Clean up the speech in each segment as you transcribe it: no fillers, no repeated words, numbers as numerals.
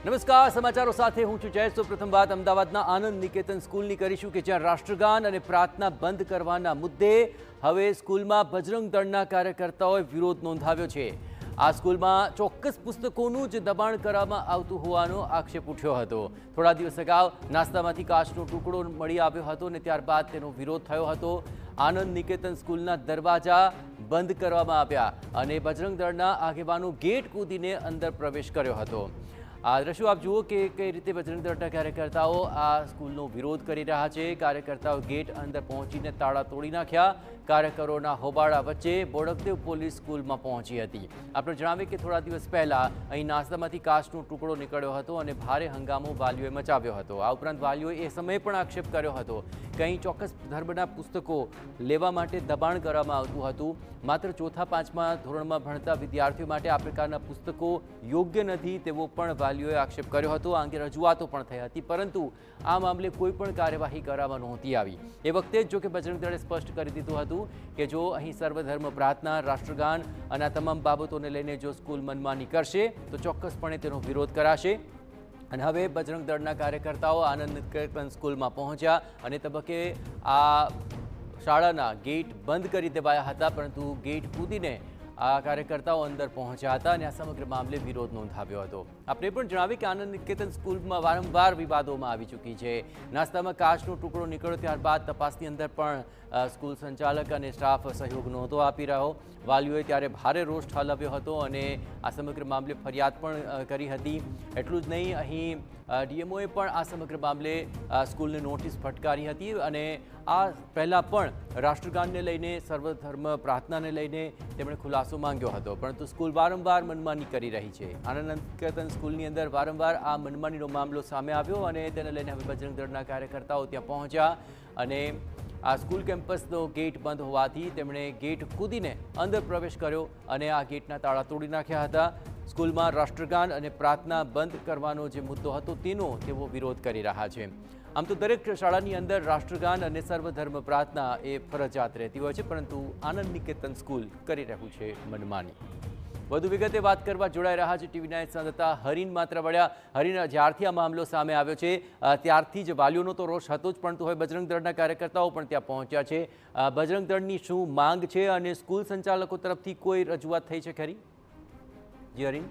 નમસ્કાર, સમાચારો સાથે હું છું જયેશ। તો પ્રથમ વાત અમદાવાદના આનંદ નિકેતન સ્કૂલની કરીશું કે જ્યાં રાષ્ટ્રગાન અને પ્રાર્થના બંધ કરવાના મુદ્દે હવે સ્કૂલમાં બજરંગ દળના કાર્યકર્તાઓએ વિરોધ નોંધાવ્યો છે। આ સ્કૂલમાં ચોક્કસ પુસ્તકોનું જ દબાણ કરવામાં આવતું હોવાનો આક્ષેપ ઉઠ્યો હતો। થોડા દિવસ અગાઉ નાસ્તામાંથી કાચનો ટુકડો મળી આવ્યો હતો અને ત્યારબાદ તેનો વિરોધ થયો હતો। આનંદ નિકેતન સ્કૂલના દરવાજા બંધ કરવામાં આવ્યા અને બજરંગ દળના આગેવાનો ગેટ કૂદીને અંદર પ્રવેશ કર્યો હતો। આ દ્રશ્યો આપ જુઓ કે કઈ રીતે બજરંગ દળના કાર્યકર્તાઓ આ સ્કૂલનો વિરોધ કરી રહ્યા છે। કાર્યકર્તાઓ ગેટ અંદર પહોંચીને તાળા તોડી નાખ્યા। કાર્યકરોના હોબાળા વચ્ચે બોડકદેવ પોલીસ સ્કૂલમાં પહોંચી હતી। આપણે જણાવીએ કે થોડા દિવસ પહેલા અહીં નાસ્તામાંથી કાચનો ટુકડો નીકળ્યો હતો અને ભારે હંગામો વાલીઓએ મચાવ્યો હતો। આ ઉપરાંત વાલીઓએ એ સમયે પણ આક્ષેપ કર્યો હતો કે અહીં ચોક્કસ ધર્મના પુસ્તકો લેવા માટે દબાણ કરવામાં આવતું હતું। માત્ર ચોથા પાંચમા ધોરણમાં ભણતા વિદ્યાર્થીઓ માટે આ પ્રકારના પુસ્તકો યોગ્ય નથી તેવો પણ વાલીઓએ આક્ષેપ કર્યો હતો। આ અંગે રજૂઆતો પણ થઈ હતી, પરંતુ આ મામલે કોઈ પણ કાર્યવાહી કરવામાં નહોતી આવી। એ વખતે જ જો કે બજરંગ દળે સ્પષ્ટ કરી દીધું હતું કે જો અહીં સર્વધર્મ પ્રાર્થના, રાષ્ટ્રગાન અને આ તમામ બાબતોને લઈને જો સ્કૂલ મનમાની કરશે તો ચોક્કસપણે તેનો વિરોધ કરાશે। અને હવે બજરંગ દળના કાર્યકર્તાઓ આનંદ નિકેતન સ્કૂલમાં પહોંચ્યા અને તબક્કે આ શાળાના ગેટ બંધ કરી દેવાયા હતા, પરંતુ ગેટ કૂદીને આ કાર્યકર્તાઓ અંદર પહોંચ્યા હતા અને આ સમગ્ર મામલે વિરોધ નોંધાવ્યો હતો। આપણે પણ જણાવીએ કે આનંદ નિકેતન સ્કૂલમાં વારંવાર વિવાદોમાં આવી ચૂકી છે। નાસ્તામાં કાચનો ટુકડો નીકળ્યો ત્યારબાદ તપાસની અંદર પણ સ્કૂલ સંચાલક અને સ્ટાફ સહયોગ નહોતો આપી રહ્યો। વાલીઓએ ત્યારે ભારે રોષ ઠાલવ્યો હતો અને આ સમગ્ર મામલે ફરિયાદ પણ કરી હતી। એટલું જ નહીં, અહીં ડીએમઓએ પણ આ સમગ્ર મામલે સ્કૂલને નોટિસ ફટકારી હતી અને આ પહેલાં પણ રાષ્ટ્રગાનને લઈને, સર્વધર્મ પ્રાર્થનાને લઈને તેમણે ખુલાસો માંગ્યો હતો, પરંતુ સ્કૂલ વારંવાર મનમાની કરી રહી છે। આનંદ નિકેતન સ્કૂલની અંદર વારંવાર આ મનમાનીનો મામલો સામે આવ્યો અને તેને લઈને હવે બજરંગ દળના કાર્યકર્તાઓ ત્યાં પહોંચ્યા અને આ સ્કૂલ કેમ્પસનો ગેટ બંધ હોવાથી તેમણે ગેટ કૂદીને અંદર પ્રવેશ કર્યો અને આ ગેટના તાળા તોડી નાખ્યા હતા। સ્કૂલમાં રાષ્ટ્રગાન અને પ્રાર્થના બંધ કરવાનો જે મુદ્દો હતો તેનો તેઓ વિરોધ કરી રહ્યા છે। આમ તો દરેક શાળાની અંદર રાષ્ટ્રગાન અને સર્વધર્મ પ્રાર્થના એ ફરજિયાત રહેતી હોય છે, પરંતુ આનંદ નિકેતન સ્કૂલ કરી રહ્યું છે મનમાની। વધુ વિગતે વાત કરવા જોડાઈ રહ્યા છે ટીવી 9 સંવાદદાતા હરીન માત્રાવાળા। હરીન, જ્યારથી આ મામલો સામે આવ્યો છે ત્યારથી જ વાલીઓનો તો રોષ હતો જ, પરંતુ હવે બજરંગ દળના કાર્યકર્તાઓ પણ ત્યાં પહોંચ્યા છે। બજરંગ દળની શું માંગ છે અને સ્કૂલ સંચાલકો તરફથી કોઈ રજૂઆત થઈ છે ખરી? જી હરીન।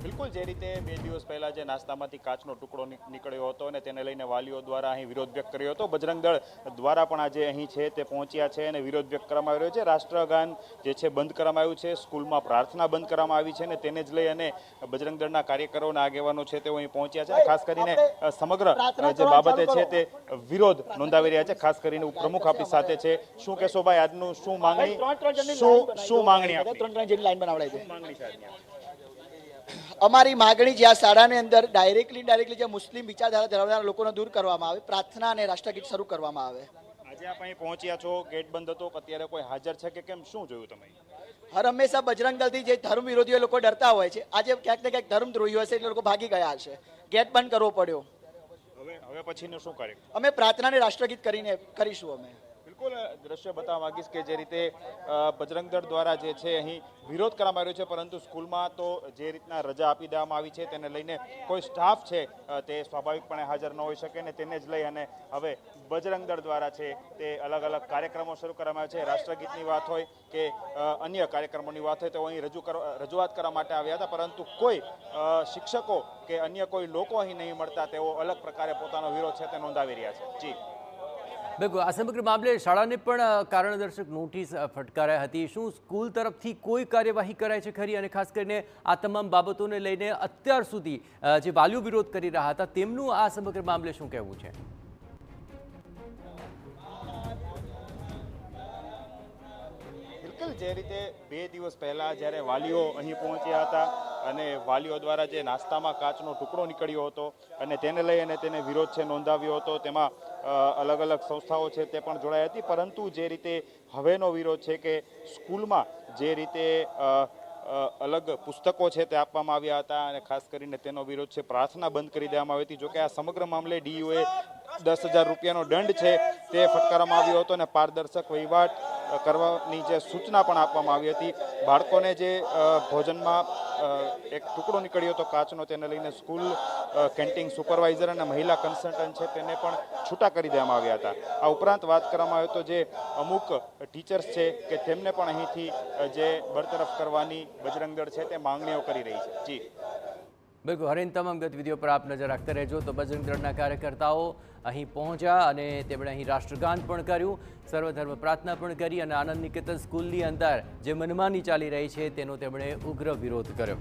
બિલકુલ, જે રીતે 2 દિવસ પહેલા જે નાસ્તામાંથી કાચનો ટુકડો નીકળ્યો હતો અને તેને લઈને વાલીઓ દ્વારા અહીં વિરોધ વ્યક્ત કર્યો હતો, બજરંગ દળ દ્વારા પણ આજે અહીં છે તે પહોંચ્યા છે અને વિરોધ વ્યક્ત કરવામાં આવ્યો છે। રાષ્ટ્રગાન જે છે બંધ કરવામાં આવ્યું છે, સ્કૂલમાં પ્રાર્થના બંધ કરવામાં આવી છે અને તેને જ લઈ અને બજરંગ દળના કાર્યકરોના આગેવાનો છે તેઓ અહીં પહોંચ્યા છે। ખાસ કરીને સમગ્ર જે બાબતે છે તે વિરોધ નોંધાવી રહ્યા છે। ખાસ કરીને પ્રમુખ આપણી સાથે છે। શું કહેશો ભાઈ, આજનું શું માંગણી ત્રણ જેટલી લાઈન બનાવડાવી છે? અમારી માગણી જે આ શાળાની અંદર ડાયરેક્ટલી જે મુસ્લિમ વિચારધારા ધરાવનારા લોકોને દૂર કરવામાં આવે, પ્રાર્થના અને રાષ્ટ્રગીત શરૂ કરવામાં આવે। આજે આપ અહીં પહોંચ્યા છો, ગેટ બંધ હતો, અત્યારે કોઈ હાજર છે કે કેમ, શું જોયું તમે? હર હંમેશા બજરંગ દળથી જે ધર્મ વિરોધીઓ લોકો ડરતા હોય છે, આજે ક્યાંક ને ક્યાંક ધર્મ દ્રોહીઓ હશે એટલે લોકો ભાગી ગયા હશે, ગેટ બંધ કરવો પડ્યો। હવે પછીનું શું કરે? અમે પ્રાર્થના અને રાષ્ટ્રગીત કરીને કરીશું। અમે બિલકુલ દ્રશ્ય બતાવવા માંગીશ કે જે રીતે બજરંગ દળ દ્વારા જે છે અહીં વિરોધ કરવામાં આવ્યો છે, પરંતુ સ્કૂલમાં તો જે રીતના રજા આપી દેવામાં આવી છે તેને લઈને કોઈ સ્ટાફ છે તે સ્વાભાવિકપણે હાજર ન હોઈ શકે ને તેને જ લઈ અને હવે બજરંગ દળ દ્વારા છે તે અલગ અલગ કાર્યક્રમો શરૂ કરવામાં આવે છે। રાષ્ટ્રગીતની વાત હોય કે અન્ય કાર્યક્રમોની વાત હોય તો અહીં રજૂઆત કરવા માટે આવ્યા હતા, પરંતુ કોઈ શિક્ષકો કે અન્ય કોઈ લોકો અહીં નહીં મળતા તેઓ અલગ પ્રકારે પોતાનો વિરોધ છે તે નોંધાવી રહ્યા છે। જી બિલકુલ, આ સમગ્ર મામલે શાળાને પણ કારણદર્શક નોટિસ ફટકારાઈ હતી। શું સ્કૂલ તરફથી કોઈ કાર્યવાહી કરાઈ છે ખરી? અને ખાસ કરીને આ તમામ બાબતોને લઈને અત્યાર સુધી જે વાલીઓ વિરોધ કરી રહ્યા હતા તેમનું આ સમગ્ર મામલે શું કહેવું છે? જે રીતે 2 દિવસ પહેલા જ્યારે વાલીઓ અહીં પહોંચ્યા હતા અને વાલીઓ દ્વારા જે નાસ્તામાં કાચનો ટુકડો નીકળ્યો હતો અને તેને લઈ અને તેને વિરોધ છે નોંધાવ્યો હતો, તેમાં અલગ અલગ સંસ્થાઓ છે તે પણ જોડાઈ હતી, પરંતુ જે રીતે હવેનો વિરોધ છે કે સ્કૂલમાં જે રીતે અલગ પુસ્તકો છે તે આપવામાં આવ્યા હતા અને ખાસ કરીને તેનો વિરોધ છે પ્રાર્થના બંધ કરી દેવામાં આવી હતી। જોકે આ સમગ્ર મામલે ડીયુએ 10,000 રૂપિયાનો દંડ છે તે ફટકારવામાં આવ્યો હતો અને પારદર્શક વહીવટ કરવાની જે સૂચના પણ આપવામાં આવી હતી. બાળકોને જે ભોજનમાં એક ટુકડો નીકળ્યો હતો કાચનો, તેને લઈને સ્કૂલ કેન્ટીન સુપરવાઇઝર અને મહિલા કન્સલ્ટન્ટ છે તેને પણ છૂટા કરી દેવામાં આવ્યા હતા. આ ઉપરાંત વાત કરવામાં આવે તો જે અમુક ટીચર્સ છે કે તેમને પણ અહીંથી જે બરતરફ કરવાની બજરંગ દળ છે તે માંગણીઓ કરી રહી છે. જી બિલકુલ હરેન, તમામ ગતિવિધિઓ પર આપ નજર રાખતા રહેજો. તો બજરંગ દળના કાર્યકર્તાઓ અહીં પહોંચ્યા અને તેમણે અહીં રાષ્ટ્રગાન પણ કર્યું, સર્વધર્મ પ્રાર્થના પણ કરી અને આનંદ નિકેતન સ્કૂલની અંદર જે મનમાની ચાલી રહી છે તેનો તેમણે ઉગ્ર વિરોધ કર્યો.